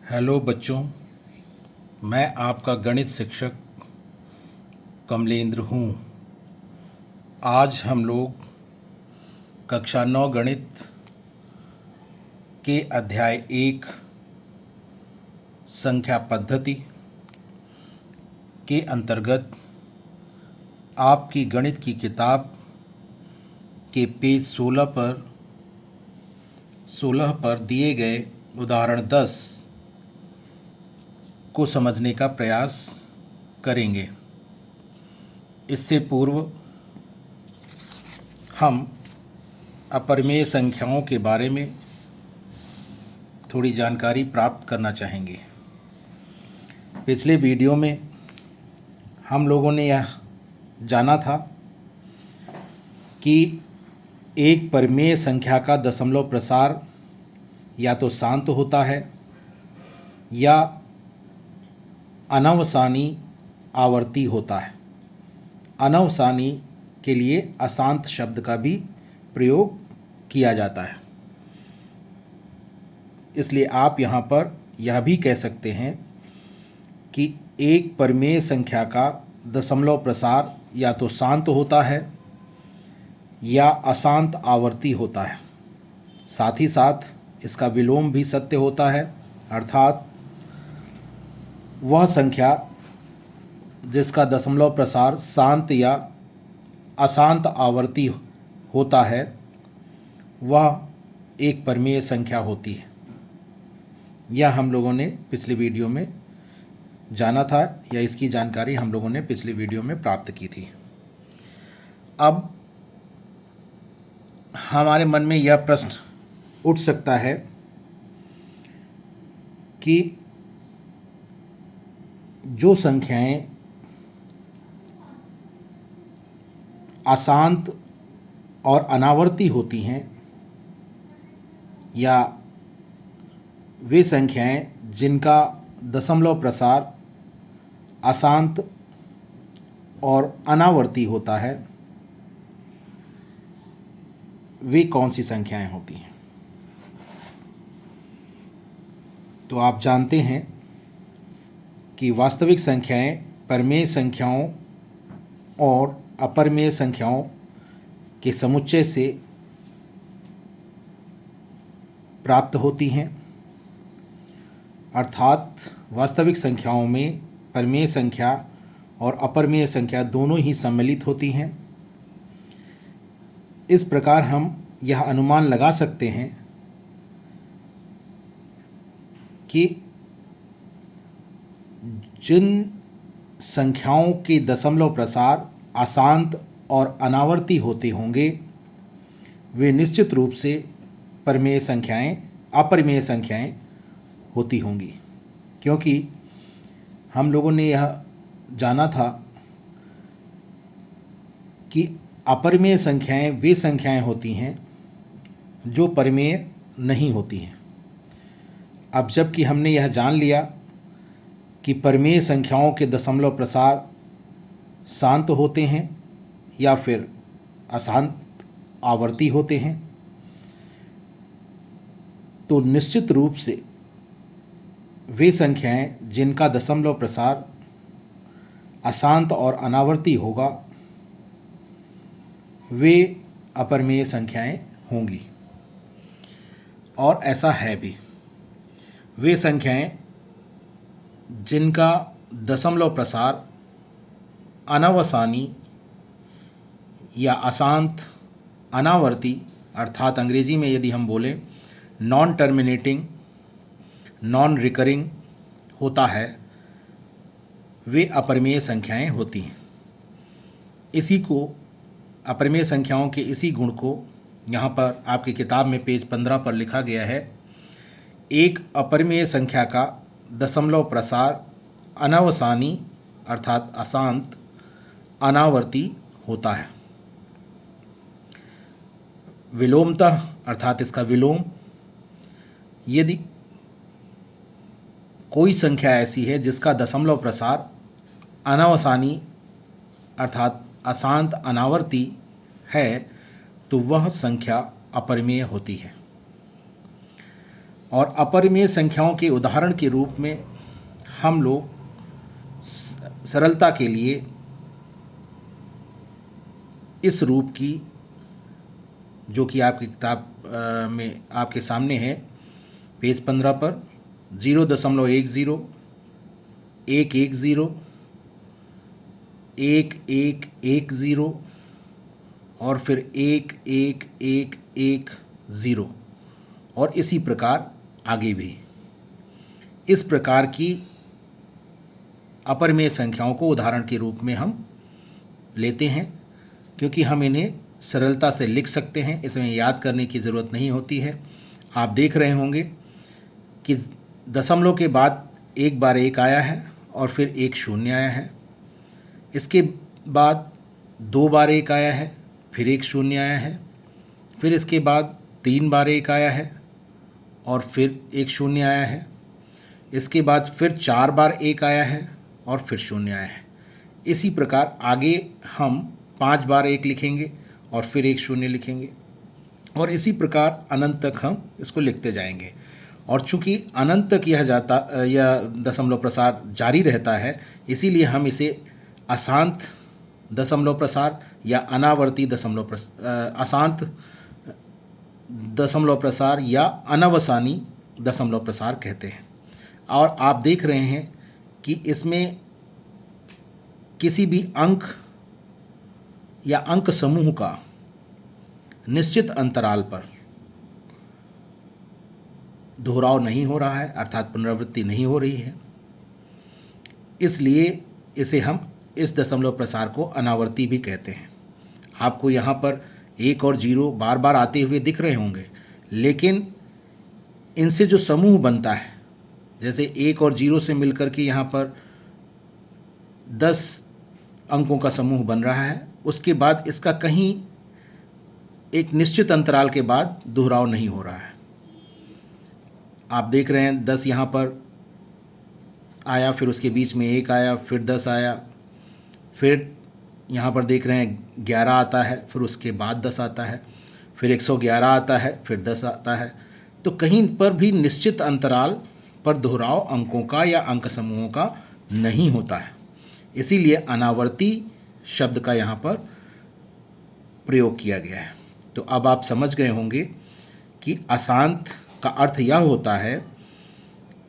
Hello बच्चों, मैं आपका गणित शिक्षक कमलेंद्र हूँ। आज हम लोग कक्षा 9 गणित के अध्याय 1 संख्या पद्धति के अंतर्गत आपकी गणित की किताब के पेज 16 पर दिए गए उदाहरण 10 को समझने का प्रयास करेंगे। इससे पूर्व हम अपरिमेय संख्याओं के बारे में थोड़ी जानकारी प्राप्त करना चाहेंगे। पिछले वीडियो में हम लोगों ने यह जाना था कि एक परिमेय संख्या का दशमलव प्रसार या तो शांत होता है या अनवसानी आवर्ती होता है। अनवसानी के लिए अशांत शब्द का भी प्रयोग किया जाता है। इसलिए आप यहाँ पर यह भी कह सकते हैं कि एक परिमेय संख्या का दशमलव प्रसार या तो शांत होता है या अशांत आवर्ती होता है। साथ ही साथ इसका विलोम भी सत्य होता है, अर्थात वह संख्या जिसका दशमलव प्रसार शांत या अशांत आवर्ती होता है वह एक परिमेय संख्या होती है। यह हम लोगों ने पिछले वीडियो में जाना था, या इसकी जानकारी हम लोगों ने पिछले वीडियो में प्राप्त की थी। अब हमारे मन में यह प्रश्न उठ सकता है कि जो संख्याएं अशांत और अनावर्ती होती हैं, या वे संख्याएं जिनका दशमलव प्रसार अशांत और अनावर्ती होता है, वे कौन सी संख्याएं होती हैं। तो आप जानते हैं कि वास्तविक संख्याएं परिमेय संख्याओं और अपरिमेय संख्याओं के समुच्चय से प्राप्त होती हैं। अर्थात वास्तविक संख्याओं में परिमेय संख्या और अपरिमेय संख्या दोनों ही सम्मिलित होती हैं। इस प्रकार हम यह अनुमान लगा सकते हैं कि जिन संख्याओं के दशमलव प्रसार अशांत और अनावर्ती होते होंगे वे निश्चित रूप से परिमेय संख्याएं अपरिमेय संख्याएं होती होंगी, क्योंकि हम लोगों ने यह जाना था कि अपरिमेय संख्याएं वे संख्याएं होती हैं जो परिमेय नहीं होती हैं। अब जबकि हमने यह जान लिया कि परिमेय संख्याओं के दशमलव प्रसार शांत होते हैं या फिर अशांत आवर्ती होते हैं, तो निश्चित रूप से वे संख्याएं जिनका दशमलव प्रसार अशांत और अनावर्ती होगा वे अपरिमेय संख्याएं होंगी। और ऐसा है भी। वे संख्याएं जिनका दशमलव प्रसार अनवसानी या अशांत अनावर्ती, अर्थात अंग्रेजी में यदि हम बोलें नॉन टर्मिनेटिंग नॉन रिकरिंग होता है, वे अपरिमेय संख्याएं होती हैं। इसी को अपरिमेय संख्याओं के इसी गुण को यहाँ पर आपकी किताब में पेज 15 पर लिखा गया है। एक अपरिमेय संख्या का दशमलव प्रसार अनवसानी अर्थात अशांत अनावर्ती होता है। विलोमतः अर्थात इसका विलोम, यदि कोई संख्या ऐसी है जिसका दशमलव प्रसार अनवसानी अर्थात अशांत अनावर्ती है, तो वह संख्या अपरिमेय होती है। और अपरिमेय संख्याओं के उदाहरण के रूप में हम लोग सरलता के लिए इस रूप की, जो कि आपकी किताब में आपके सामने है पेज 15 पर, 0.10 110 1110 और फिर 111110 और इसी प्रकार आगे भी। इस प्रकार की अपरिमेय संख्याओं को उदाहरण के रूप में हम लेते हैं, क्योंकि हम इन्हें सरलता से लिख सकते हैं, इसमें याद करने की ज़रूरत नहीं होती है। आप देख रहे होंगे कि दशमलव के बाद एक बार 1 आया है और फिर एक 0 आया है। इसके बाद 2 बार 1 आया है, फिर एक 0 आया है। फिर इसके बाद 3 बार 1 आया है और फिर एक 0 आया है। इसके बाद फिर 4 बार 1 आया है और फिर 0 आया है। इसी प्रकार आगे हम 5 बार 1 लिखेंगे और फिर एक 0 लिखेंगे और इसी प्रकार अनंत तक हम इसको लिखते जाएंगे। और चूंकि अनंत तक यह दशमलव प्रसार जारी रहता है, इसीलिए हम इसे अशांत दशमलव प्रसार या अनावर्ती अशांत दशमलव प्रसार या अनवसानी दशमलव प्रसार कहते हैं। और आप देख रहे हैं कि इसमें किसी भी अंक या अंक समूह का निश्चित अंतराल पर दोहराव नहीं हो रहा है, अर्थात पुनरावृत्ति नहीं हो रही है। इसलिए इसे हम इस दशमलव प्रसार को अनावर्ती भी कहते हैं। आपको यहाँ पर 1 और 0 बार बार आते हुए दिख रहे होंगे, लेकिन इनसे जो समूह बनता है, जैसे 1 और 0 से मिलकर के यहाँ पर 10 अंकों का समूह बन रहा है, उसके बाद इसका कहीं एक निश्चित अंतराल के बाद दोहराव नहीं हो रहा है। आप देख रहे हैं 10 यहाँ पर आया, फिर उसके बीच में 1 आया, फिर 10 आया, फिर यहाँ पर देख रहे हैं 11 आता है, फिर उसके बाद 10 आता है, फिर 111 आता है, फिर 10 आता है। तो कहीं पर भी निश्चित अंतराल पर दोहराव अंकों का या अंक समूहों का नहीं होता है। इसीलिए अनावर्ती शब्द का यहाँ पर प्रयोग किया गया है। तो अब आप समझ गए होंगे कि अशांत का अर्थ यह होता है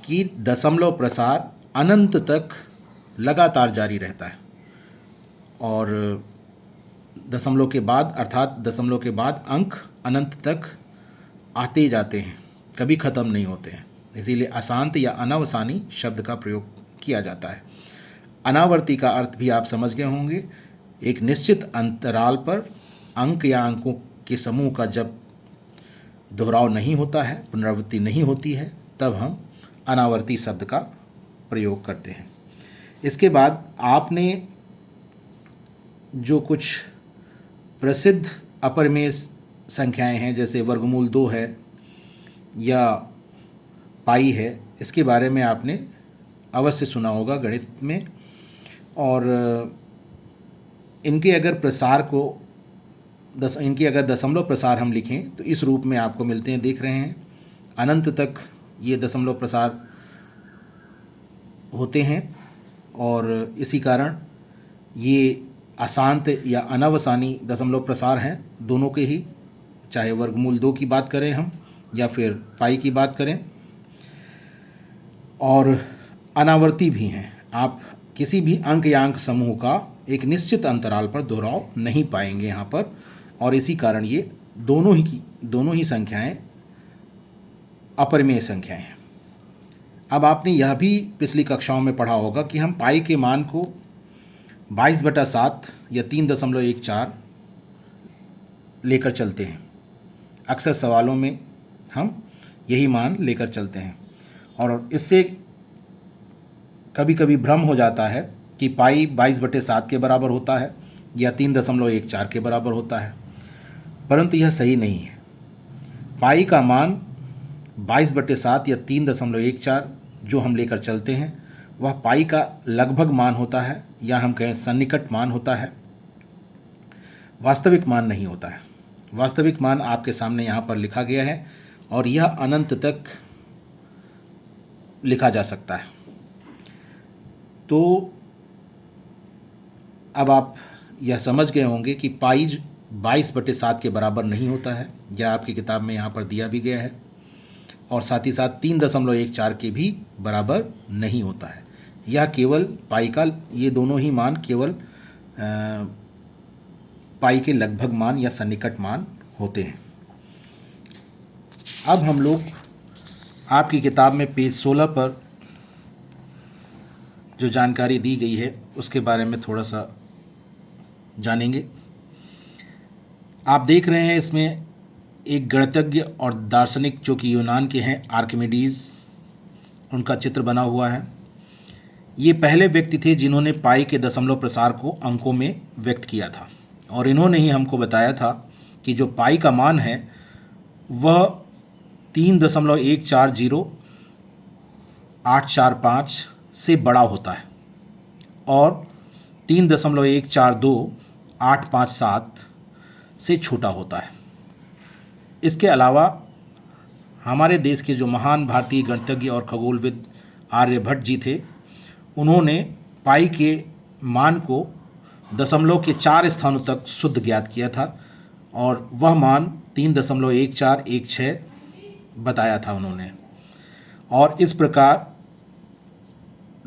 कि दशमलव प्रसार अनंत तक लगातार जारी रहता है और दशमलव के बाद, अर्थात दशमलव के बाद अंक अनंत तक आते जाते हैं, कभी ख़त्म नहीं होते हैं। इसीलिए अशांत या अनवसानी शब्द का प्रयोग किया जाता है। अनावर्ती का अर्थ भी आप समझ गए होंगे, एक निश्चित अंतराल पर अंक या अंकों के समूह का जब दोहराव नहीं होता है, पुनरावृत्ति नहीं होती है, तब हम अनावर्ती शब्द का प्रयोग करते हैं। इसके बाद आपने जो कुछ प्रसिद्ध अपरिमेय संख्याएं हैं, जैसे वर्गमूल 2 है या पाई है, इसके बारे में आपने अवश्य सुना होगा गणित में। और इनके अगर दशमलव प्रसार हम लिखें तो इस रूप में आपको मिलते हैं, देख रहे हैं। अनंत तक ये दशमलव प्रसार होते हैं और इसी कारण ये अशांत या अनवसानी दशमलव प्रसार हैं, दोनों के ही, चाहे वर्गमूल 2 की बात करें हम या फिर पाई की बात करें। और अनावर्ती भी हैं, आप किसी भी अंक या अंक समूह का एक निश्चित अंतराल पर दोहराव नहीं पाएंगे यहाँ पर, और इसी कारण ये दोनों ही संख्याएं अपरिमेय संख्याएं हैं। अब आपने यह भी पिछली कक्षाओं में पढ़ा होगा कि हम पाई के मान को 22/7 या 3.14 लेकर चलते हैं। अक्सर सवालों में हम यही मान लेकर चलते हैं और इससे कभी कभी भ्रम हो जाता है कि पाई 22/7 के बराबर होता है या 3.14 के बराबर होता है, परंतु यह सही नहीं है। पाई का मान 22/7 या 3.14 जो हम लेकर चलते हैं, वह पाई का लगभग मान होता है, या हम कहें सन्निकट मान होता है, वास्तविक मान नहीं होता है। वास्तविक मान आपके सामने यहाँ पर लिखा गया है और यह अनंत तक लिखा जा सकता है। तो अब आप यह समझ गए होंगे कि पाई 22/7 के बराबर नहीं होता है, यह आपकी किताब में यहाँ पर दिया भी गया है, और साथ ही साथ 3.14 के भी बराबर नहीं होता है। यह केवल पाई का, ये दोनों ही मान केवल पाई के लगभग मान या सन्निकट मान होते हैं। अब हम लोग आपकी किताब में पेज 16 पर जो जानकारी दी गई है उसके बारे में थोड़ा सा जानेंगे। आप देख रहे हैं इसमें एक गणितज्ञ और दार्शनिक जो कि यूनान के हैं, आर्किमिडीज, उनका चित्र बना हुआ है। ये पहले व्यक्ति थे जिन्होंने पाई के दशमलव प्रसार को अंकों में व्यक्त किया था, और इन्होंने ही हमको बताया था कि जो पाई का मान है वह 3.140845 से बड़ा होता है और 3.142857 से छोटा होता है। इसके अलावा हमारे देश के जो महान भारतीय गणितज्ञ और खगोलविद आर्यभट्ट जी थे, उन्होंने पाई के मान को दशमलव के 4 स्थानों तक शुद्ध ज्ञात किया था, और वह मान 3.1416 बताया था उन्होंने। और इस प्रकार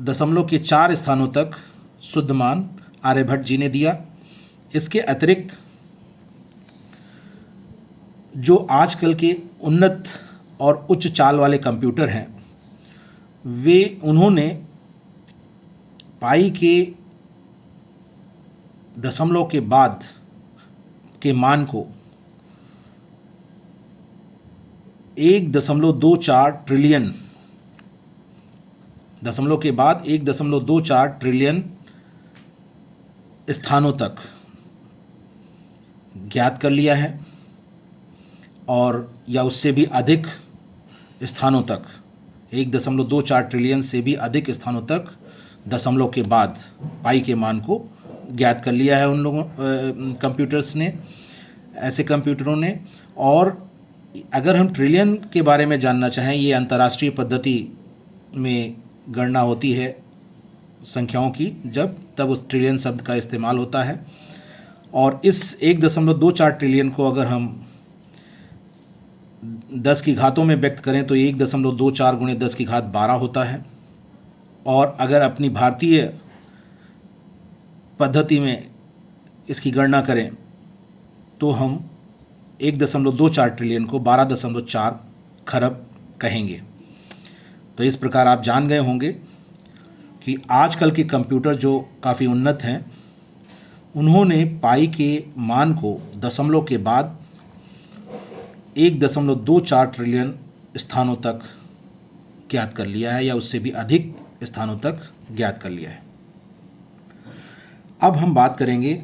दशमलव के 4 स्थानों तक शुद्ध मान आर्यभट्ट जी ने दिया। इसके अतिरिक्त जो आजकल के उन्नत और उच्च चाल वाले कंप्यूटर हैं, वे उन्होंने पाई के दशमलव के बाद के मान को 1.24 ट्रिलियन, दशमलव के बाद 1.24 ट्रिलियन स्थानों तक ज्ञात कर लिया है, और या उससे भी अधिक स्थानों तक, 1.24 ट्रिलियन से भी अधिक स्थानों तक दशमलव के बाद पाई के मान को ज्ञात कर लिया है उन लोगों कंप्यूटर्स ने, ऐसे कंप्यूटरों ने। और अगर हम ट्रिलियन के बारे में जानना चाहें, ये अंतर्राष्ट्रीय पद्धति में गणना होती है संख्याओं की, तब उस ट्रिलियन शब्द का इस्तेमाल होता है। और इस 1.24 ट्रिलियन को अगर हम 10 की घातों में व्यक्त करें तो 1.24 गुणे 10 की घात 12 होता है। और अगर अपनी भारतीय पद्धति में इसकी गणना करें तो हम 1.24 ट्रिलियन को 12.4 खरब कहेंगे। तो इस प्रकार आप जान गए होंगे कि आजकल के कंप्यूटर जो काफ़ी उन्नत हैं, उन्होंने पाई के मान को दशमलव के बाद 1.24 ट्रिलियन स्थानों तक ज्ञात कर लिया है, या उससे भी अधिक स्थानों तक ज्ञात कर लिया है। अब हम बात करेंगे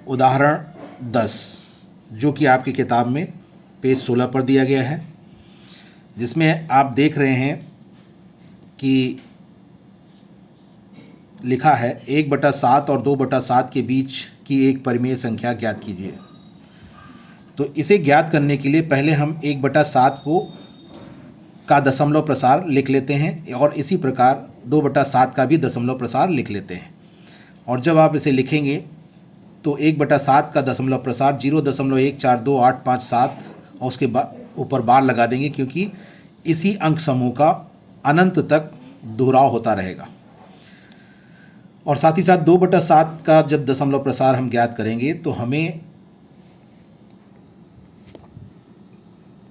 उदाहरण 10, जो कि आपकी किताब में पेज 16 पर दिया गया है, जिसमें आप देख रहे हैं कि लिखा है 1/7 और 2/7 के बीच की एक परिमेय संख्या ज्ञात कीजिए। तो इसे ज्ञात करने के लिए पहले हम 1/7 का दशमलव प्रसार लिख लेते हैं, और इसी प्रकार 2/7 का भी दशमलव प्रसार लिख लेते हैं। और जब आप इसे लिखेंगे तो 1/7 का दशमलव प्रसार 0.142857 और उसके ऊपर बार लगा देंगे, क्योंकि इसी अंक समूह का अनंत तक दोहराव होता रहेगा। और साथ ही साथ 2/7 का जब दशमलव प्रसार हम ज्ञात करेंगे तो हमें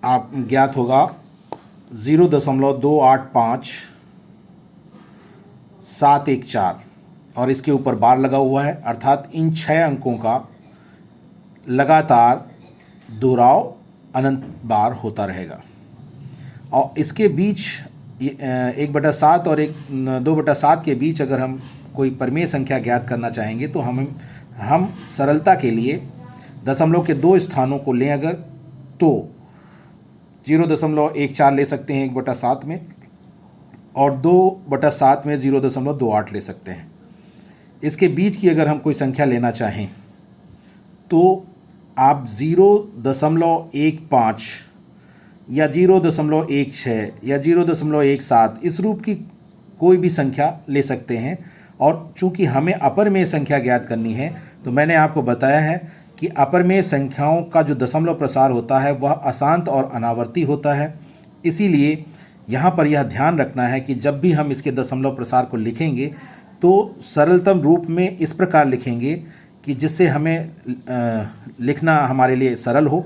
ज्ञात होगा 0.285714, और इसके ऊपर बार लगा हुआ है, अर्थात इन 6 अंकों का लगातार दोहराव अनंत बार होता रहेगा। और इसके बीच 1/7 और 2/7 के बीच अगर हम कोई परिमेय संख्या ज्ञात करना चाहेंगे तो हम सरलता के लिए दशमलव के 2 स्थानों को लें अगर, तो 0.14 ले सकते हैं 1/7 में, और 2/7 में 0.28 ले सकते हैं। इसके बीच की अगर हम कोई संख्या लेना चाहें तो आप 0.15 या 0.16 या 0.17 इस रूप की कोई भी संख्या ले सकते हैं। और चूंकि हमें अपरमेय संख्या ज्ञात करनी है तो मैंने आपको बताया है कि अपरमेय संख्याओं का जो दशमलव प्रसार होता है वह अशांत और अनावर्ती होता है। इसीलिए यहाँ पर यह ध्यान रखना है कि जब भी हम इसके दशमलव प्रसार को लिखेंगे तो सरलतम रूप में इस प्रकार लिखेंगे कि जिससे हमें लिखना हमारे लिए सरल हो।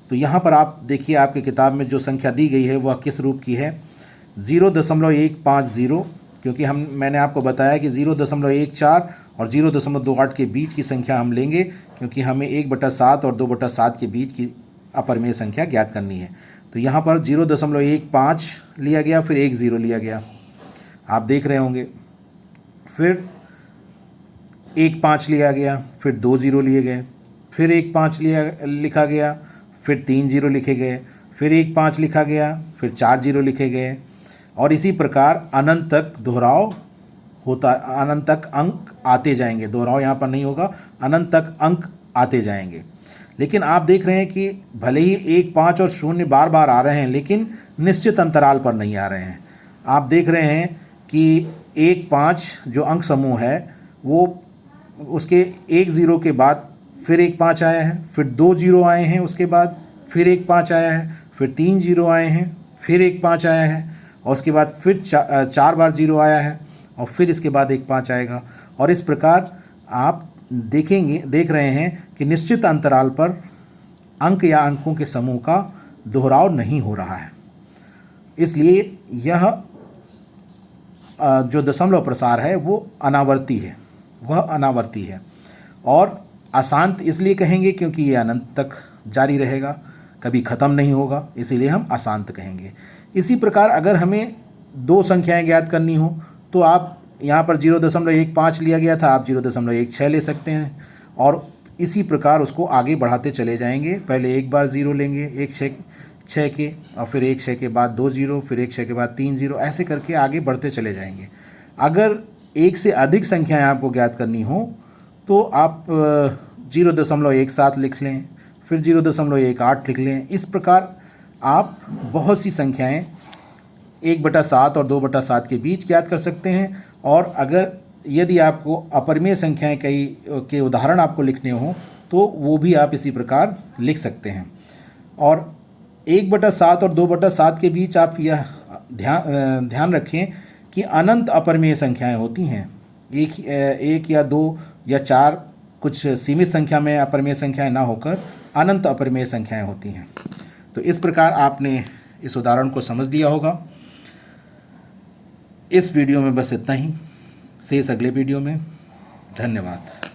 तो यहाँ पर आप देखिए, आपकी किताब में जो संख्या दी गई है वह किस रूप की है, 0.150, क्योंकि मैंने आपको बताया कि 0.14 और 0.28 के बीच की संख्या हम लेंगे, क्योंकि हमें 1/7 और 2/7 के बीच की अपरमेय संख्या ज्ञात करनी है। तो यहाँ पर 0.15 लिया गया, फिर 1 0 लिया गया, आप देख रहे होंगे। फिर 1.5 लिया गया, फिर 2 0 लिए गए, फिर 1.5 लिखा गया, फिर 3 0 लिखे गए, फिर 1.5 लिखा गया, फिर 4 0 लिखे गए, और इसी प्रकार अनंत तक दोहराव होता, अनंत तक अंक आते जाएंगे। दोहराव यहाँ पर नहीं होगा, अनंत तक अंक आते जाएंगे। लेकिन आप देख रहे हैं कि भले ही 1 5 और 0 बार बार आ रहे हैं, लेकिन निश्चित अंतराल पर नहीं आ रहे हैं। आप देख रहे हैं कि 1 5 जो अंक समूह है वो उसके 1 0 के बाद फिर 1 5 आया है, फिर 2 0 आए हैं, उसके बाद फिर 1 5 आया है, फिर 3 0 आए हैं, फिर 1 5 आया है, और उसके बाद फिर 4 बार 0 आया है, और फिर इसके बाद 1 5 आएगा। और इस प्रकार आप देख रहे हैं कि निश्चित अंतराल पर अंक या अंकों के समूह का दोहराव नहीं हो रहा है। इसलिए यह जो दशमलव प्रसार है वो अनावर्ती है, वह अनावर्ती है। और अशांत इसलिए कहेंगे क्योंकि ये अनंत तक जारी रहेगा, कभी ख़त्म नहीं होगा, इसीलिए हम अशांत कहेंगे। इसी प्रकार अगर हमें 2 संख्याएं ज्ञात करनी हो तो आप यहाँ पर 0.15 लिया गया था, आप 0.16 ले सकते हैं, और इसी प्रकार उसको आगे बढ़ाते चले जाएंगे। पहले एक बार 0 लेंगे 1 6 के, और फिर 1 6 के बाद 2 0, फिर 1 6 के बाद 3 0, ऐसे करके आगे बढ़ते चले जाएंगे। अगर एक से अधिक संख्याएं आपको ज्ञात करनी हो तो आप 0.17 लिख लें, फिर 0.18 लिख लें। इस प्रकार आप बहुत सी संख्याएं 1/7 और 2/7 के बीच ज्ञात कर सकते हैं। और अगर यदि आपको अपरमेय संख्याएं के उदाहरण आपको लिखने हो तो वो भी आप इसी प्रकार लिख सकते हैं। और 1/7 और 2/7 के बीच आप यह ध्यान रखें कि अनंत अपरमेय संख्याएं होती हैं। एक या 2 या 4 कुछ सीमित संख्या में अपरमेय संख्याएं ना होकर अनंत अपरमेय संख्याएं होती हैं। तो इस प्रकार आपने इस उदाहरण को समझ लिया होगा। इस वीडियो में बस इतना ही, शेष अगले वीडियो में। धन्यवाद।